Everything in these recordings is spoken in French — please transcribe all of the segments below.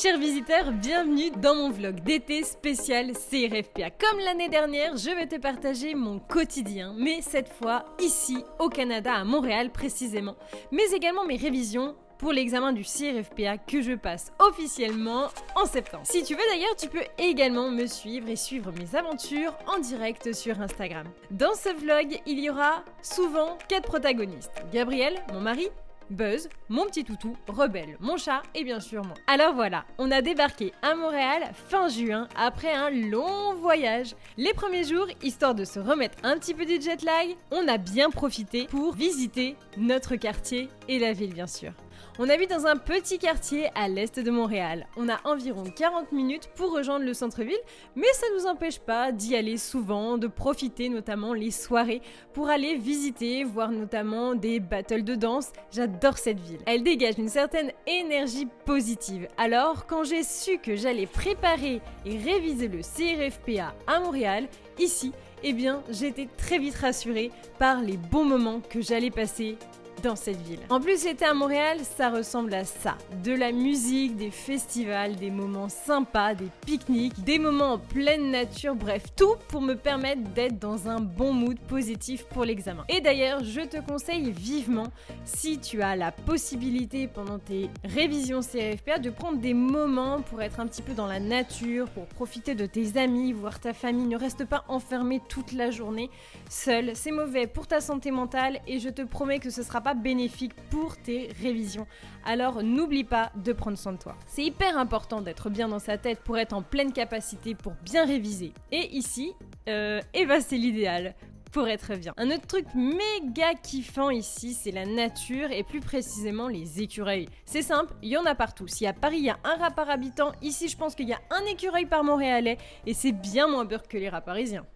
Chers visiteurs, bienvenue dans mon vlog d'été spécial CRFPA. Comme l'année dernière, je vais te partager mon quotidien, mais cette fois ici au Canada, à Montréal précisément, mais également mes révisions pour l'examen du CRFPA que je passe officiellement en septembre. Si tu veux d'ailleurs, tu peux également me suivre et suivre mes aventures en direct sur Instagram. Dans ce vlog, il y aura souvent 4 protagonistes. Gabriel, mon mari, Buzz, mon petit toutou, Rebelle, mon chat et bien sûr moi. Alors voilà, on a débarqué à Montréal fin juin après un long voyage. Les premiers jours, histoire de se remettre un petit peu du jet lag, on a bien profité pour visiter notre quartier et la ville bien sûr. On habite dans un petit quartier à l'est de Montréal. On a environ 40 minutes pour rejoindre le centre-ville, mais ça ne nous empêche pas d'y aller souvent, de profiter notamment les soirées pour aller visiter, voir notamment des battles de danse. J'adore cette ville. Elle dégage une certaine énergie positive. Alors, quand j'ai su que j'allais préparer et réviser le CRFPA à Montréal, ici, eh bien, j'étais très vite rassurée par les bons moments que j'allais passer dans cette ville. En plus, l'été à Montréal, ça ressemble à ça. De la musique, des festivals, des moments sympas, des pique-niques, des moments en pleine nature, bref, tout pour me permettre d'être dans un bon mood positif pour l'examen. Et d'ailleurs, je te conseille vivement, si tu as la possibilité pendant tes révisions CRFPA, de prendre des moments pour être un petit peu dans la nature, pour profiter de tes amis, voir ta famille. Ne reste pas enfermé toute la journée seul. C'est mauvais pour ta santé mentale et je te promets que ce sera pas bénéfique pour tes révisions. Alors n'oublie pas de prendre soin de toi. C'est hyper important d'être bien dans sa tête pour être en pleine capacité pour bien réviser. Et ici, c'est l'idéal pour être bien. Un autre truc méga kiffant ici, c'est la nature et plus précisément les écureuils. C'est simple, il y en a partout. Si à Paris, il y a un rat par habitant, ici je pense qu'il y a un écureuil par Montréalais et c'est bien moins beurre que les rats parisiens.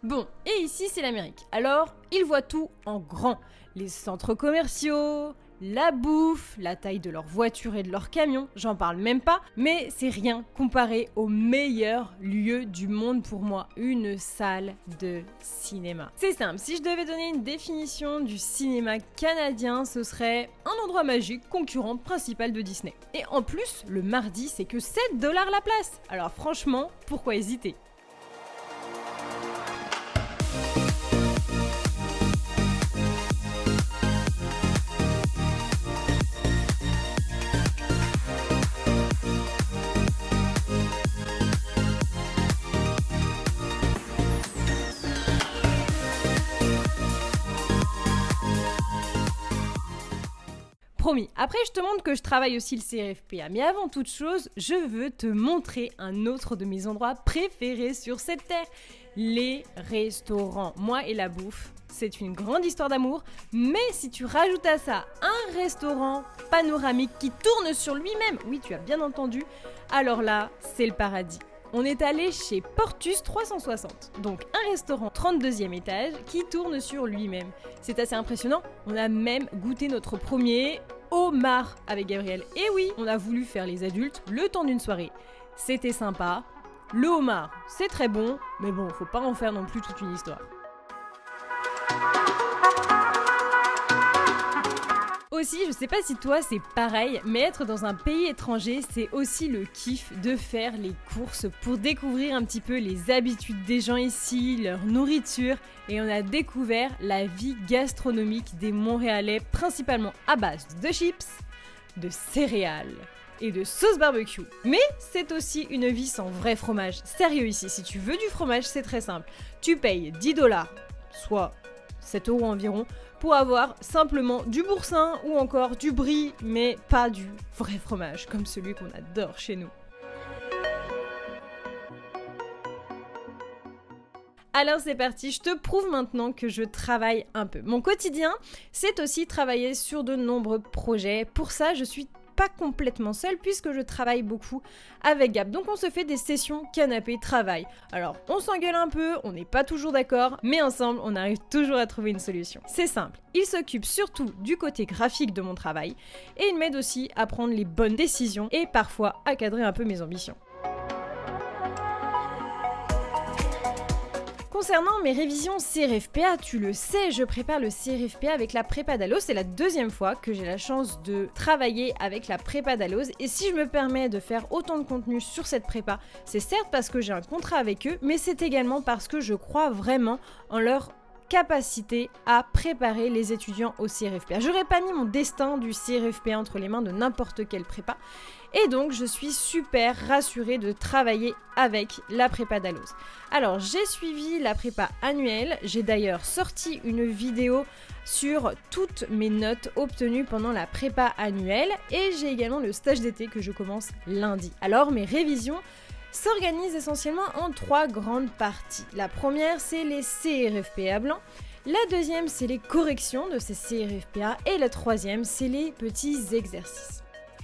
Bon, et ici c'est l'Amérique. Alors, ils voient tout en grand. Les centres commerciaux, la bouffe, la taille de leurs voitures et de leurs camions, j'en parle même pas, mais c'est rien comparé au meilleur lieu du monde pour moi, une salle de cinéma. C'est simple, si je devais donner une définition du cinéma canadien, ce serait un endroit magique, concurrent principal de Disney. Et en plus, le mardi, c'est que 7 $ la place. Alors franchement, pourquoi hésiter ? Promis. Après, je te montre que je travaille aussi le CRFPA. Mais avant toute chose, je veux te montrer un autre de mes endroits préférés sur cette terre. Les restaurants. Moi et la bouffe, c'est une grande histoire d'amour. Mais si tu rajoutes à ça un restaurant panoramique qui tourne sur lui-même, oui, tu as bien entendu, alors là, c'est le paradis. On est allé chez Portus 360, donc un restaurant 32e étage qui tourne sur lui-même. C'est assez impressionnant, on a même goûté notre premier homard avec Gabriel. Et oui, on a voulu faire les adultes le temps d'une soirée. C'était sympa, le homard c'est très bon, mais bon, faut pas en faire non plus toute une histoire. Aussi, je sais pas si toi c'est pareil, mais être dans un pays étranger, c'est aussi le kiff de faire les courses pour découvrir un petit peu les habitudes des gens ici, leur nourriture, et on a découvert la vie gastronomique des Montréalais, principalement à base de chips, de céréales et de sauce barbecue. Mais c'est aussi une vie sans vrai fromage. Sérieux ici, si tu veux du fromage, c'est très simple. Tu payes 10 $, soit 7 € environ, pour avoir simplement du boursin ou encore du brie, mais pas du vrai fromage, comme celui qu'on adore chez nous. Alors c'est parti, je te prouve maintenant que je travaille un peu. Mon quotidien, c'est aussi travailler sur de nombreux projets. Pour ça, je suis pas complètement seule puisque je travaille beaucoup avec Gab. Donc on se fait des sessions canapé travail. Alors on s'engueule un peu, on n'est pas toujours d'accord, mais ensemble on arrive toujours à trouver une solution. C'est simple, il s'occupe surtout du côté graphique de mon travail et il m'aide aussi à prendre les bonnes décisions et parfois à cadrer un peu mes ambitions. Concernant mes révisions CRFPA, tu le sais, je prépare le CRFPA avec la prépa d'Allos. C'est la deuxième fois que j'ai la chance de travailler avec la prépa d'Allos. Et si je me permets de faire autant de contenu sur cette prépa, c'est certes parce que j'ai un contrat avec eux, mais c'est également parce que je crois vraiment en leur capacité à préparer les étudiants au CRFPA. J'aurais pas mis mon destin du CRFPA entre les mains de n'importe quelle prépa. Et donc, je suis super rassurée de travailler avec la prépa d'Allos. Alors, j'ai suivi la prépa annuelle. J'ai d'ailleurs sorti une vidéo sur toutes mes notes obtenues pendant la prépa annuelle. Et j'ai également le stage d'été que je commence lundi. Alors, mes révisions s'organisent essentiellement en 3 grandes parties. La première, c'est les CRFPA blancs. La deuxième, c'est les corrections de ces CRFPA. Et la troisième, c'est les petits exercices.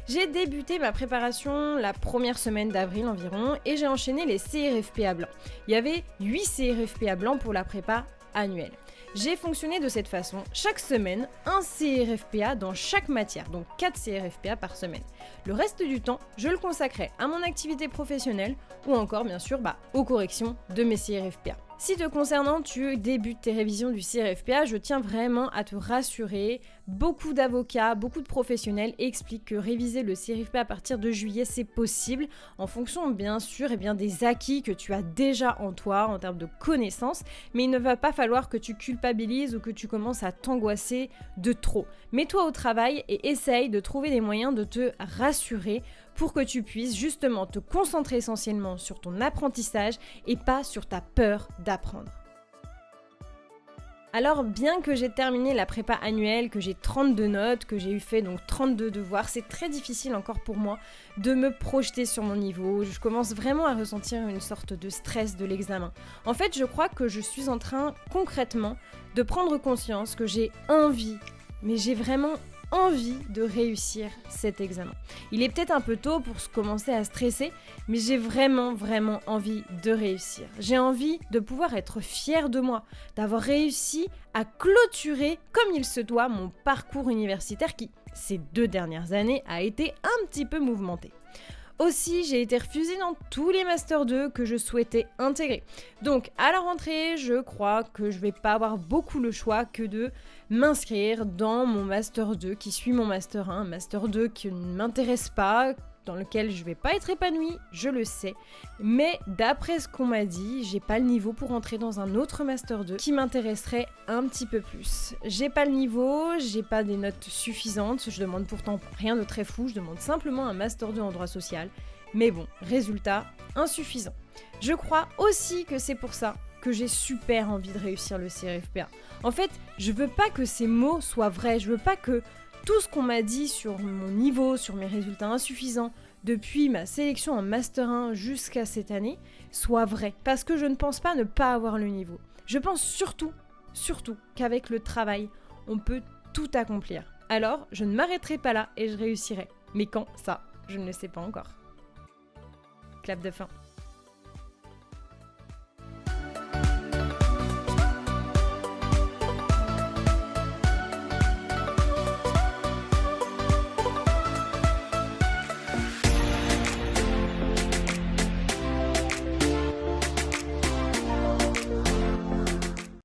J'ai débuté ma préparation la première semaine d'avril environ et j'ai enchaîné les CRFPA blancs. Il y avait 8 CRFPA blancs pour la prépa annuelle. J'ai fonctionné de cette façon, chaque semaine, un CRFPA dans chaque matière, donc 4 CRFPA par semaine. Le reste du temps, je le consacrais à mon activité professionnelle ou encore bien sûr aux corrections de mes CRFPA. Si te concernant, tu débutes tes révisions du CRFPA, je tiens vraiment à te rassurer. Beaucoup d'avocats, beaucoup de professionnels expliquent que réviser le CRFPA à partir de juillet, c'est possible en fonction bien sûr des acquis que tu as déjà en toi en termes de connaissances, mais il ne va pas falloir que tu culpabilises ou que tu commences à t'angoisser de trop. Mets-toi au travail et essaye de trouver des moyens de te rassurer pour que tu puisses justement te concentrer essentiellement sur ton apprentissage et pas sur ta peur d'apprendre. Alors bien que j'ai terminé la prépa annuelle, que j'ai 32 notes, que j'ai eu fait donc 32 devoirs, c'est très difficile encore pour moi de me projeter sur mon niveau. Je commence vraiment à ressentir une sorte de stress de l'examen. En fait, je crois que je suis en train concrètement de prendre conscience que j'ai envie, mais j'ai vraiment envie de réussir cet examen. Il est peut-être un peu tôt pour commencer à stresser, mais j'ai vraiment envie de réussir. J'ai envie de pouvoir être fière de moi, d'avoir réussi à clôturer comme il se doit mon parcours universitaire qui, ces 2 dernières années, a été un petit peu mouvementé. Aussi, j'ai été refusée dans tous les Master 2 que je souhaitais intégrer. Donc, à la rentrée, je crois que je vais pas avoir beaucoup le choix que de m'inscrire dans mon Master 2 qui suit mon Master 1, un Master 2 qui ne m'intéresse pas, dans lequel je vais pas être épanouie, je le sais. Mais d'après ce qu'on m'a dit, j'ai pas le niveau pour entrer dans un autre Master 2 qui m'intéresserait un petit peu plus. J'ai pas le niveau, j'ai pas des notes suffisantes, je demande pourtant rien de très fou, je demande simplement un Master 2 en droit social. Mais bon, résultat, insuffisant. Je crois aussi que c'est pour ça que j'ai super envie de réussir le CRFPA. En fait, je veux pas que ces mots soient vrais, je veux pas que tout ce qu'on m'a dit sur mon niveau, sur mes résultats insuffisants, depuis ma sélection en Master 1 jusqu'à cette année, soit vrai. Parce que je ne pense pas ne pas avoir le niveau. Je pense surtout qu'avec le travail, on peut tout accomplir. Alors, je ne m'arrêterai pas là et je réussirai. Mais quand, ça, je ne le sais pas encore. Clap de fin.